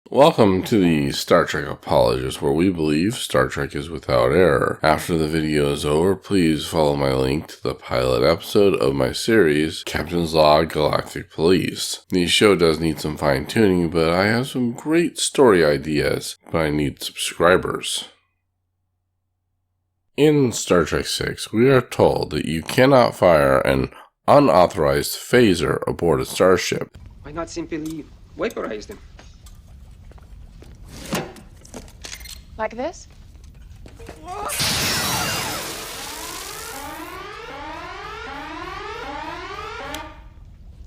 Welcome to the Star Trek Apologist, where we believe Star Trek is without error. After the video is over, please follow my link to the pilot episode of my series, Captain's Log Galactic Police. The show does need some fine-tuning, but I have some great story ideas, but I need subscribers. In Star Trek VI, we are told that you cannot fire an unauthorized phaser aboard a starship. Why not simply vaporize them? Like this?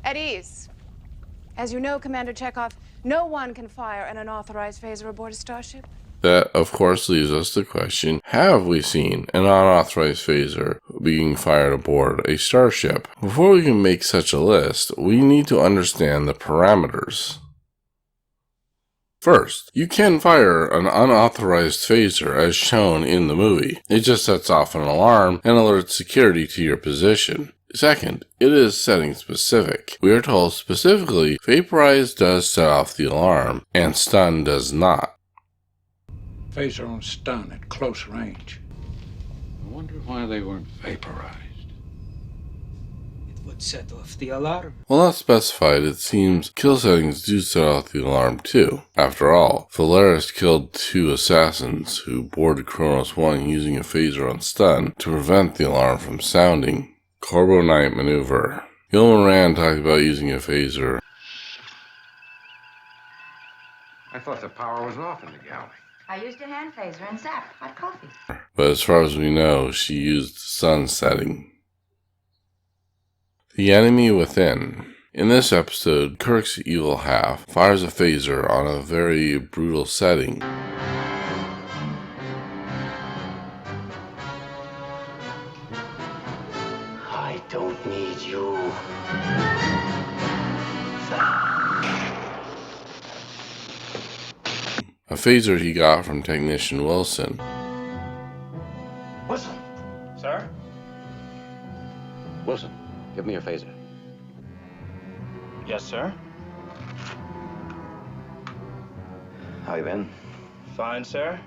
At ease. As you know, Commander Chekhov, no one can fire an unauthorized phaser aboard a starship. That, of course, leaves us the question, have we seen an unauthorized phaser being fired aboard a starship? Before we can make such a list, we need to understand the parameters. First, you can fire an unauthorized phaser as shown in the movie. It just sets off an alarm and alerts security to your position. Second, it is setting specific. We are told specifically vaporize does set off the alarm and stun does not. Phaser on stun at close range. I wonder why they weren't vaporized. It would set off the alarm. While not specified, it seems kill settings do set off the alarm too. After all, Valeris killed 2 assassins who boarded Kronos 1 using a phaser on stun to prevent the alarm from sounding. Corbo Knight maneuver. Gilman Rand talked about using a phaser. I thought the power was off in the galley. I used a hand phaser and zap, hot coffee. But as far as we know, she used sun setting. The enemy within. In this episode, Kirk's evil half fires a phaser on a very brutal setting. I don't need you. A phaser he got from Technician Wilson. Wilson. Sir? Wilson, give me your phaser. Yes, sir. How you been? Fine, sir.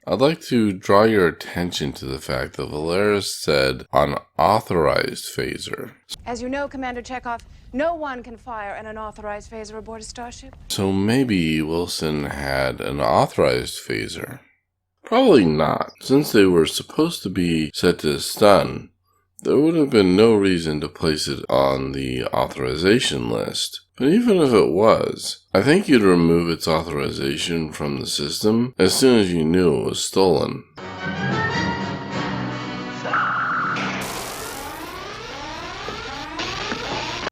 I'd like to draw your attention to the fact that Valeris said unauthorized phaser. As you know, Commander Chekhov, no one can fire an unauthorized phaser aboard a starship. So maybe Wilson had an authorized phaser. Probably not. Since they were supposed to be set to stun, there would have been no reason to place it on the authorization list. But even if it was, I think you'd remove its authorization from the system as soon as you knew it was stolen.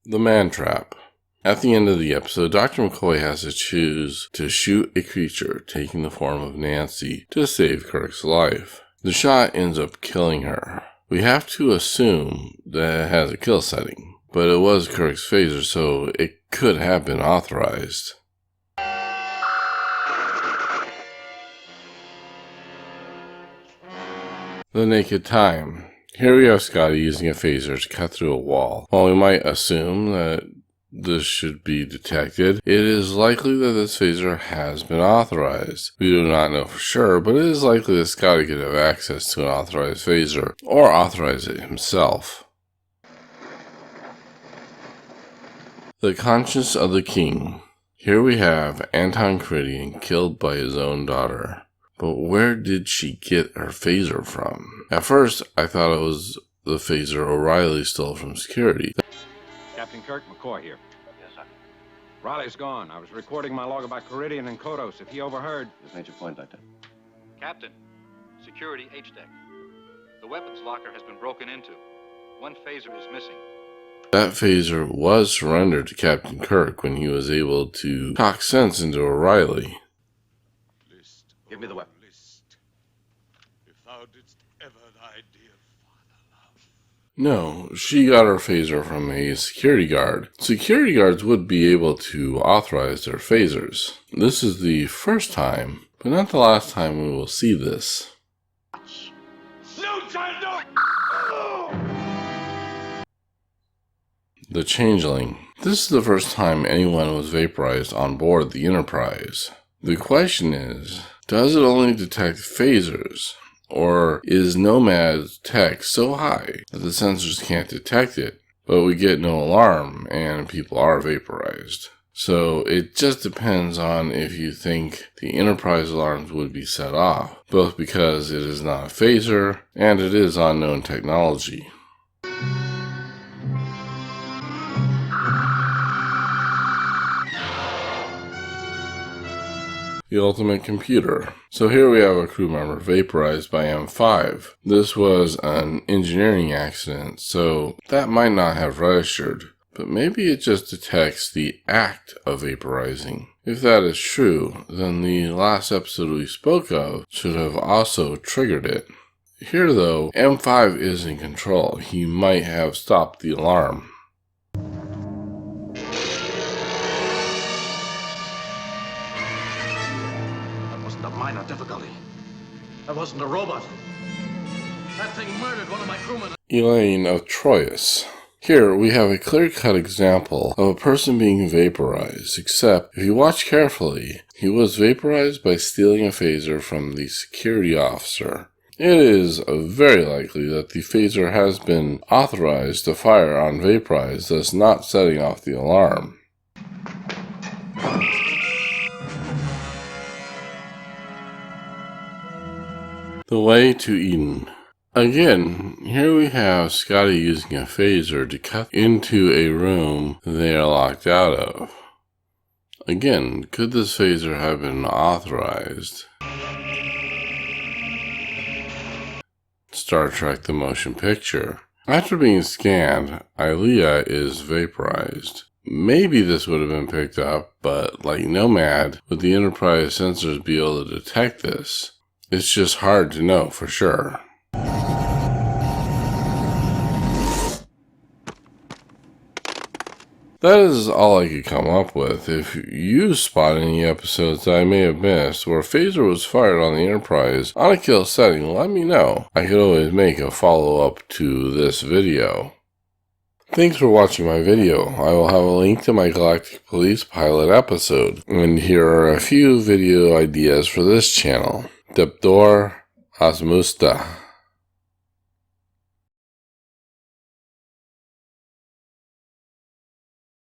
The Man Trap. At the end of the episode, Dr. McCoy has to choose to shoot a creature taking the form of Nancy to save Kirk's life. The shot ends up killing her. We have to assume that it has a kill setting, but it was Kirk's phaser, so it could have been authorized. The Naked Time. Here we have Scotty using a phaser to cut through a wall. While we might assume that this should be detected, it is likely that this phaser has been authorized. We do not know for sure, but it is likely that Scotty could have access to an authorized phaser, or authorize it himself. The Conscience of the King. Here we have Anton Karidian killed by his own daughter. But where did she get her phaser from? At first, I thought it was the phaser O'Reilly stole from security. Captain Kirk, McCoy here. Yes, sir. Riley's gone. I was recording my log about Karidian and Kodos. If he overheard... Just made your point, Doctor. Captain, security H-Deck. The weapons locker has been broken into. One phaser is missing. That phaser was surrendered to Captain Kirk when he was able to talk sense into O'Reilly. Give me the weapon. If thou didst ever thy dear father love. No, she got her phaser from a security guard. Security guards would be able to authorize their phasers. This is the first time, but not the last time we will see this. No, child, no! The Changeling. This is the first time anyone was vaporized on board the Enterprise. The question is, does it only detect phasers? Or is Nomad's tech so high that the sensors can't detect it, but we get no alarm and people are vaporized? So it just depends on if you think the Enterprise alarms would be set off, both because it is not a phaser and it is unknown technology. The ultimate computer. So here we have a crew member vaporized by M5. This was an engineering accident, so that might not have registered, but maybe it just detects the act of vaporizing. If that is true, then the last episode we spoke of should have also triggered it. Here though, M5 is in control. He might have stopped the alarm. Minor difficulty. I wasn't a robot. That thing murdered one of my crewmen. Elaine of Troyes. Here we have a clear-cut example of a person being vaporized, except if you watch carefully, he was vaporized by stealing a phaser from the security officer. It is very likely that the phaser has been authorized to fire on vaporized, thus not setting off the alarm. The way to Eden. Again, here we have Scotty using a phaser to cut into a room they are locked out of. Again, could this phaser have been authorized? Star Trek the Motion Picture. After being scanned, Ilea is vaporized. Maybe this would have been picked up, but like Nomad, would the Enterprise sensors be able to detect this? It's just hard to know for sure. That is all I could come up with. If you spot any episodes that I may have missed where a phaser was fired on the Enterprise on a kill setting, let me know. I could always make a follow-up to this video. Thanks for watching my video. I will have a link to my Galactic Police pilot episode. And here are a few video ideas for this channel. Deptor Asmusta.